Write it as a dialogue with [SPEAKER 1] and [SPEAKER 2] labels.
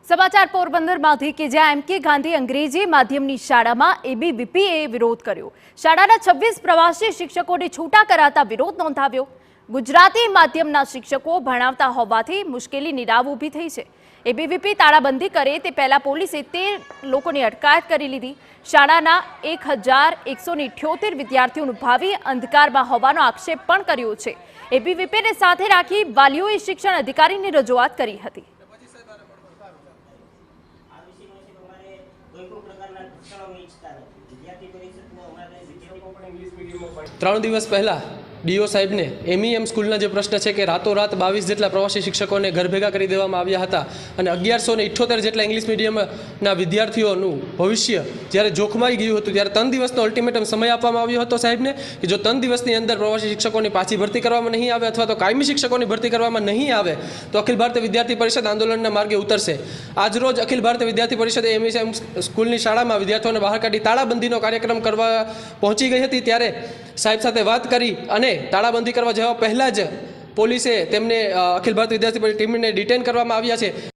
[SPEAKER 1] સમાચાર પોરબંદરમાંથી કે જ્યાં એમ કે ગાંધી અંગ્રેજી માધ્યમની શાળામાં એબીવીપીએ વિરોધ કર્યો। શાળાના 26 પ્રવાસી શિક્ષકોને છૂટા કરાતા વિરોધ નોંધાવ્યો। ગુજરાતી માધ્યમના શિક્ષકો ભણાવતા હોવાથી મુશ્કેલી નિરાવ ઊભી થઈ છે। એબીવીપી તાળાબંધી કરે તે પહેલા પોલીસે 13 લોકોની અટકાયત કરી લીધી। શાળાના 1178 વિદ્યાર્થીઓનું ભાવિ અંધકારમાં હોવાનો આક્ષેપ પણ કર્યો છે। એબીવીપીને સાથે રાખી વાલીઓએ શિક્ષણ અધિકારીની રજૂઆત કરી હતી।
[SPEAKER 2] ત્રણ દિવસ પહેલા ડીઓ સાહેબને એમઈએમ સ્કૂલના જે પ્રશ્ન છે કે રાતોરાત 22 જેટલા પ્રવાસી શિક્ષકોને ઘર ભેગા કરી દેવામાં આવ્યા હતા અને 1178 જેટલા ઇંગ્લિશ મીડિયમના વિદ્યાર્થીઓનું ભવિષ્ય જ્યારે જોખમાઈ ગયું હતું ત્યારે 3 દિવસનો અલ્ટિમેટમ સમય આપવામાં આવ્યો હતો સાહેબને કે જો 3 દિવસની અંદર પ્રવાસી શિક્ષકોની પાછી ભરતી કરવામાં નહીં આવે અથવા તો કાયમી શિક્ષકોની ભરતી કરવામાં નહીં આવે તો અખિલ ભારતીય વિદ્યાર્થી પરિષદ આંદોલનના માર્ગે ઉતરશે। આજરોજ અખિલ ભારતીય વિદ્યાર્થી પરિષદે એમઈએમ સ્કૂલની શાળામાં વિદ્યાર્થીઓને બહાર કાઢી તાળાબંધીનો કાર્યક્રમ કરવા પહોંચી ગઈ હતી ત્યારે સાહેબ સાથે વાત કરી અને તાળાબંધી કરવા જવા પહેલાં જ પોલીસે તેમને અખિલ ભારતીય વિદ્યાર્થી ટીમને ડિટેન કરવામાં આવ્યા છે।